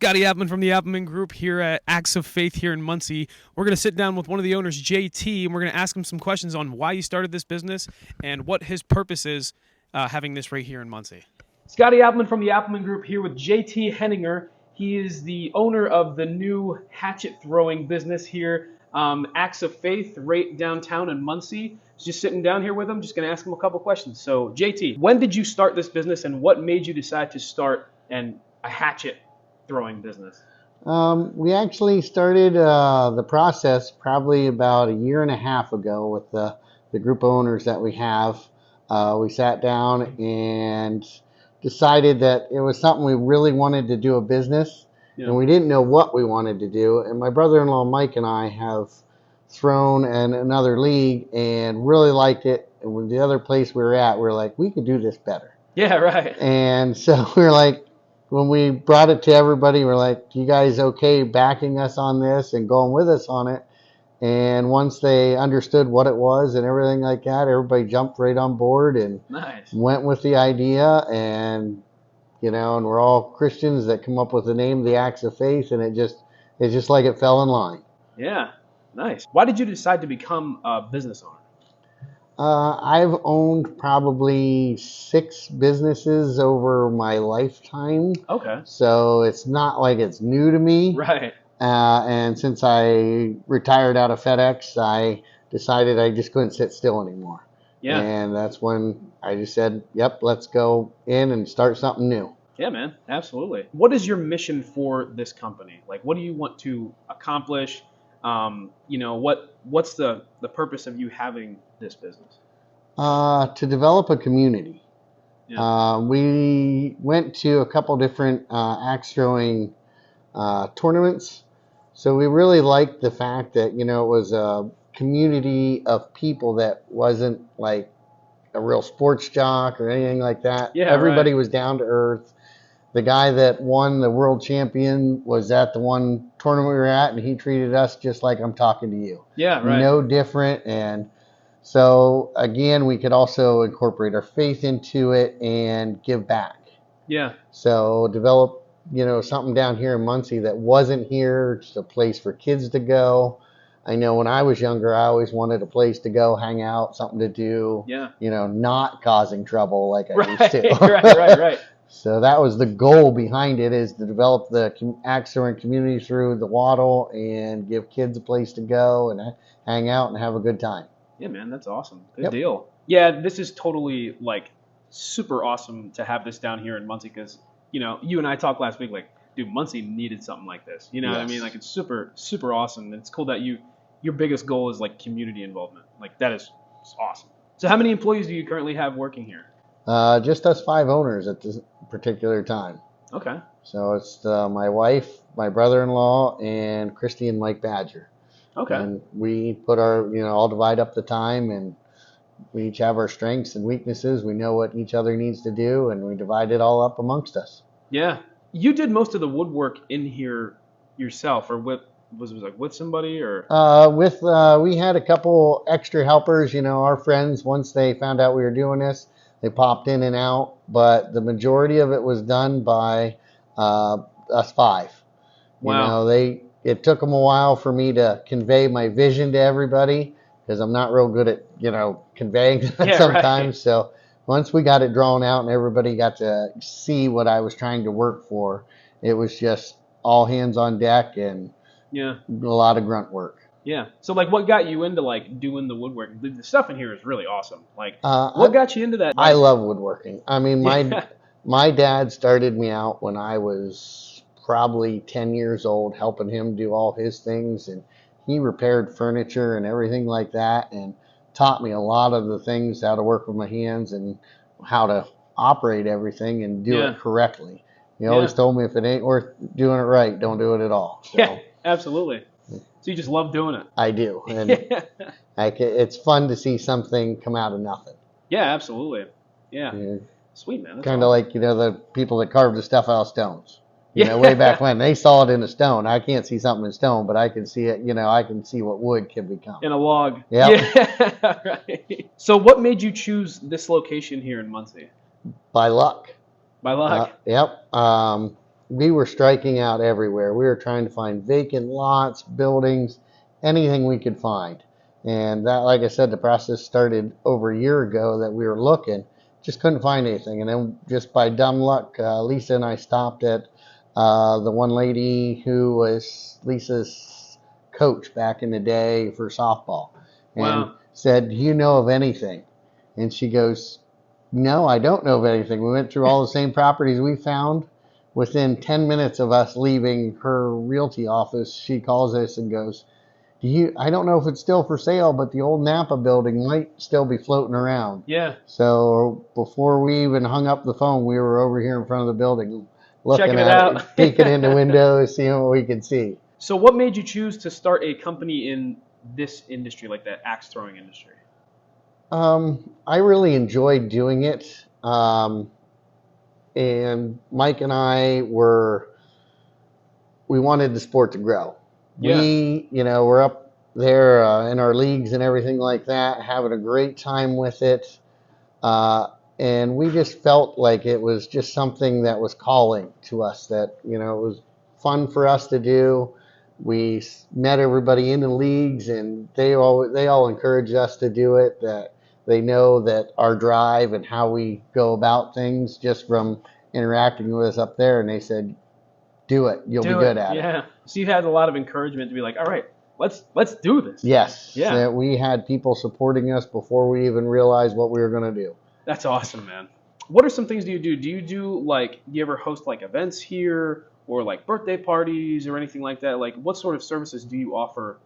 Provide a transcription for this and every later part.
Scotty Appman from the Appman Group here at Acts of Faith here in Muncie. We're going to sit down with one of the owners, JT, and we're going to ask him some questions on why he started this business and what his purpose is having this right here in Muncie. Scotty Appman from the Appman Group here with JT Henninger. He is the owner of the new hatchet throwing business here, Acts of Faith, right downtown in Muncie. Just sitting down here with him, just going to ask him a couple questions. So, JT, when did you start this business and what made you decide to start a hatchet throwing business? We actually started the process probably about a year and a half ago with the group of owners that we have. We sat down and decided that it was something we really wanted to do a business, and we didn't know what we wanted to do. And my brother-in-law Mike and I have thrown in another league and really liked it. And with the other place we were at, we were like, we could do this better. Yeah, right. And so we were like, when we brought it to everybody, we're like, you guys okay backing us on this and going with us on it? And once they understood what it was and everything like that, everybody jumped right on board and went with the idea. And, and we're all Christians that come up with the name, the Acts of Faith, and it's just like it fell in line. Yeah, nice. Why did you decide to become a business owner? I've owned probably 6 businesses over my lifetime. Okay. So it's not like it's new to me. Right. And since I retired out of FedEx, I decided I just couldn't sit still anymore. Yeah. And that's when I just said, yep, let's go in and start something new. Yeah, man. Absolutely. What is your mission for this company? Like, what do you want to accomplish? What's the purpose of you having this business? To develop a community. Yeah. We went to a couple different axe throwing tournaments. So we really liked the fact that, it was a community of people that wasn't like a real sports jock or anything like that. Yeah, everybody right. was down to earth. The guy that won the world champion was at the one tournament we were at, and he treated us just like I'm talking to you. Yeah, right. No different. And so, again, we could also incorporate our faith into it and give back. Yeah. So develop, something down here in Muncie that wasn't here, just a place for kids to go. I know when I was younger, I always wanted a place to go, hang out, something to do. Yeah. Not causing trouble like I used to. Right. So that was the goal behind it, is to develop the axe throwing community through the Waddle and give kids a place to go and hang out and have a good time. Yeah, man, that's awesome. Good deal. Yeah, this is totally super awesome to have this down here in Muncie because, you and I talked last week, dude, Muncie needed something like this. You know what I mean? It's super, super awesome. It's cool that your biggest goal is community involvement. That is awesome. So how many employees do you currently have working here? Just us 5 owners at this particular time. Okay. So it's my wife, my brother-in-law, and Christy and Mike Badger. Okay. And we put our, all divide up the time, and we each have our strengths and weaknesses. We know what each other needs to do, and we divide it all up amongst us. Yeah. You did most of the woodwork in here yourself, or with somebody, or? We had a couple extra helpers, our friends. Once they found out we were doing this, they popped in and out, but the majority of it was done by us 5. Wow. It took them a while for me to convey my vision to everybody because I'm not real good at, conveying that sometimes. Right. So once we got it drawn out and everybody got to see what I was trying to work for, it was just all hands on deck and a lot of grunt work. Yeah. So what got you into doing the woodworking? The stuff in here is really awesome. What got you into that? I love woodworking. I mean, my dad started me out when I was probably 10 years old, helping him do all his things, and he repaired furniture and everything like that, and taught me a lot of the things, how to work with my hands and how to operate everything and do it correctly. He always told me if it ain't worth doing it right, don't do it at all. So, yeah, absolutely. So you just love doing it. I do. And it's fun to see something come out of nothing. Yeah, absolutely. Yeah. Sweet, man. Kind of awesome. The people that carved the stuff out of stones. Way back when. They saw it in a stone. I can't see something in stone, but I can see it, I can see what wood can become. In a log. Yep. Yeah. Right. So what made you choose this location here in Muncie? By luck. By luck? Yep. we were striking out everywhere. We were trying to find vacant lots, buildings, anything we could find. And that, like I said, the process started over a year ago that we were looking, just couldn't find anything. And then just by dumb luck, Lisa and I stopped at the one lady who was Lisa's coach back in the day for softball, and Wow. said, "Do you know of anything?" And she goes, "No, I don't know of anything." We went through all the same properties we found. Within 10 minutes of us leaving her realty office, she calls us and goes, I don't know if it's still for sale, but the old Napa building might still be floating around." Yeah. So before we even hung up the phone, we were over here in front of the building looking Checking it at out. it, peeking in the windows, seeing what we could see. So what made you choose to start a company in this industry, like the axe throwing industry? I really enjoyed doing it. And Mike and we wanted the sport to grow. Yeah. We're up there in our leagues and everything like that, having a great time with it. And we just felt like it was just something that was calling to us, that, it was fun for us to do. We met everybody in the leagues, and they all encouraged us to do it, that they know that our drive and how we go about things just from interacting with us up there, and they said, "Do it. You'll be good at it." Yeah. So you had a lot of encouragement to be like, all right, let's do this. Yes. Yeah. That we had people supporting us before we even realized what we were going to do. That's awesome, man. What are some things do you do? Do you ever host like events here or like birthday parties or anything like that? Like what sort of services do you offer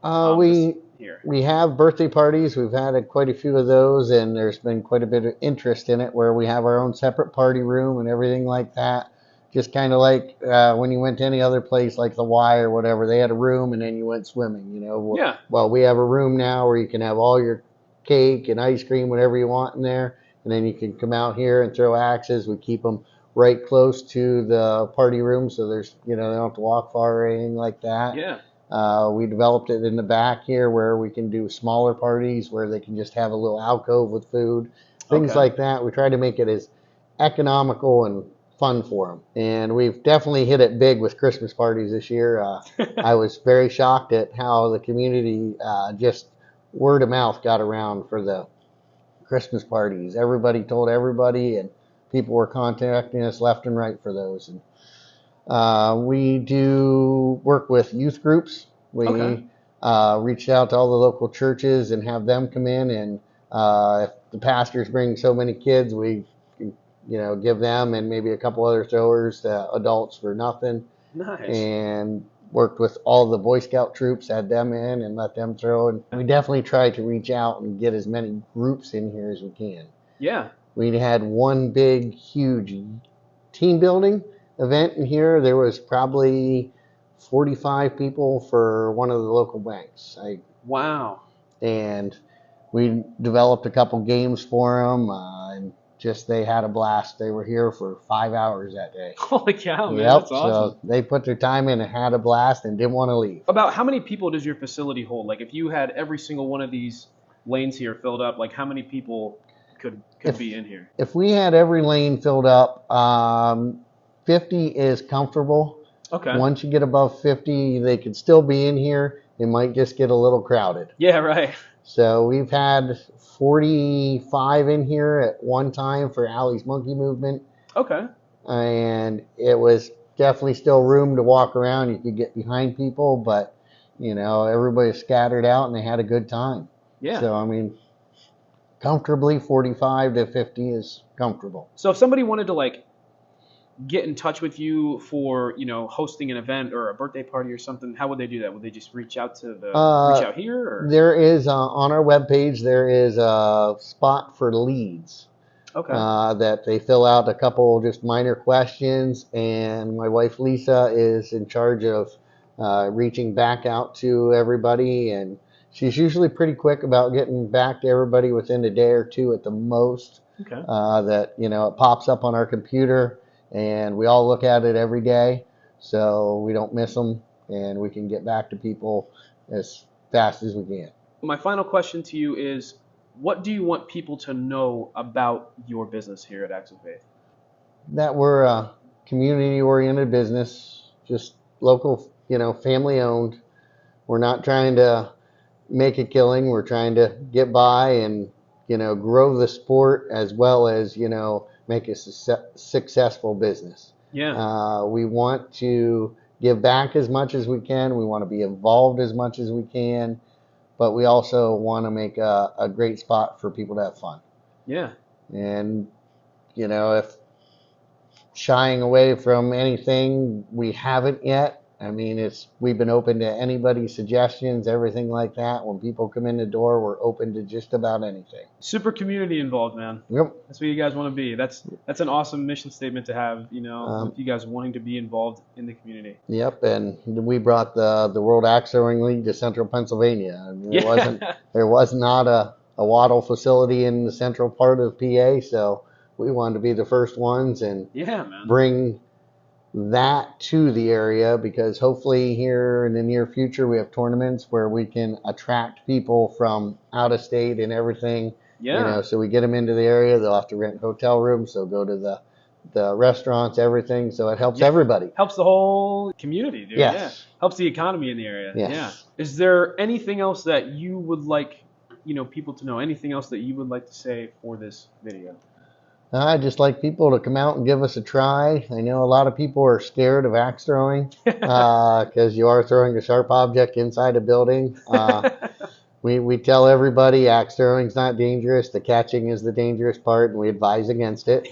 here? We have birthday parties. We've had quite a few of those, and there's been quite a bit of interest in it, where we have our own separate party room and everything like that. Just kind of like when you went to any other place like the Y or whatever, they had a room and then you went swimming, Yeah. Well, we have a room now where you can have all your cake and ice cream, whatever you want in there. And then you can come out here and throw axes. We keep them right close to the party room, so there's, they don't have to walk far or anything like that. Yeah. We developed it in the back here where we can do smaller parties where they can just have a little alcove with food, things Okay. like that. We try to make it as economical and fun for them. And we've definitely hit it big with Christmas parties this year. I was very shocked at how the community, just word of mouth got around for the Christmas parties. Everybody told everybody, and people were contacting us left and right for those. And we do work with youth groups. We Okay. reached out to all the local churches and have them come in, and if the pastors bring so many kids, we give them and maybe a couple other throwers, adults, for nothing. Nice. And worked with all the Boy Scout troops, had them in and let them throw. And we definitely try to reach out and get as many groups in here as we can. Yeah. We had one big, huge team building event in here. There was probably 45 people for one of the local banks. Wow. And we developed a couple games for them, and just they had a blast. They were here for 5 hours that day. Holy cow, man. Yep. That's awesome. So they put their time in and had a blast and didn't want to leave. About how many people does your facility hold? Like if you had every single one of these lanes here filled up, like how many people could be in here? If we had every lane filled up, 50 is comfortable. Okay. Once you get above 50, they could still be in here. It might just get a little crowded. Yeah, right. So we've had 45 in here at one time for Allie's Monkey Movement. Okay. And it was definitely still room to walk around. You could get behind people, but, everybody scattered out and they had a good time. Yeah. So, comfortably 45 to 50 is comfortable. So if somebody wanted to get in touch with you for, hosting an event or a birthday party or something, how would they do that? Would they just reach out here? Or? There is, on our webpage, there is a spot for leads. Okay. That they fill out a couple just minor questions, and my wife Lisa is in charge of reaching back out to everybody, and she's usually pretty quick about getting back to everybody within a day or two at the most. Okay. It pops up on our computer, and we all look at it every day, so we don't miss them, and we can get back to people as fast as we can. My final question to you is, what do you want people to know about your business here at Axe of Faith? That we're community-oriented business, just local, family owned. We're not trying to make a killing. We're trying to get by and, grow the sport as well as, make a successful business. Yeah. We want to give back as much as we can. We want to be involved as much as we can, but we also want to make a great spot for people to have fun. Yeah. And, if shying away from anything, we haven't yet. I mean, we've been open to anybody's suggestions, everything like that. When people come in the door, we're open to just about anything. Super community involved, man. Yep. That's what you guys want to be. That's an awesome mission statement to have, with you guys wanting to be involved in the community. Yep, and we brought the World Axe Throwing League to Central Pennsylvania. I mean, there was not a wattle facility in the central part of PA, so we wanted to be the first ones and bring that to the area, because hopefully here in the near future we have tournaments where we can attract people from out of state and everything. So we get them into the area. They'll have to rent hotel rooms, so go to the restaurants, everything. So it helps everybody. Helps the whole community, dude. Yes. Yeah. Helps the economy in the area. Yes. Yeah. Is there anything else that you would like, people to know? Anything else that you would like to say for this video? I'd just like people to come out and give us a try. I know a lot of people are scared of axe throwing because you are throwing a sharp object inside a building. We tell everybody axe throwing's not dangerous. The catching is the dangerous part, and we advise against it.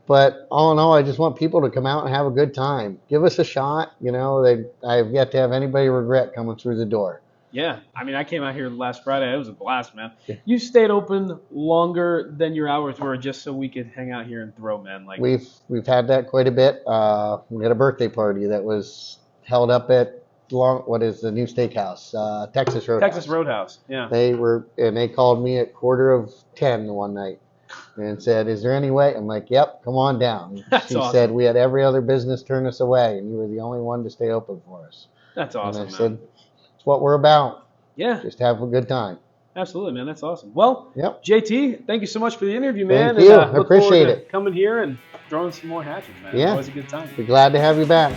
But all in all, I just want people to come out and have a good time. Give us a shot. I've yet to have anybody regret coming through the door. Yeah, I mean, I came out here last Friday. It was a blast, man. Yeah. You stayed open longer than your hours were just so we could hang out here and throw, man. Like we've had that quite a bit. We had a birthday party that was held up at what is the new steakhouse, Texas Roadhouse. Texas Roadhouse, yeah. They called me at 9:45 one night and said, "Is there any way?" I'm like, "Yep, come on down." She awesome. Said, "We had every other business turn us away, and you were the only one to stay open for us." That's awesome, and I said, "It's what we're about. Yeah. Just have a good time." Absolutely, man. That's awesome. Well, yep. JT, thank you so much for the interview, man. Thank you. I appreciate it. Coming here and throwing some more hatchets, man. Yeah. Always a good time. Be glad to have you back.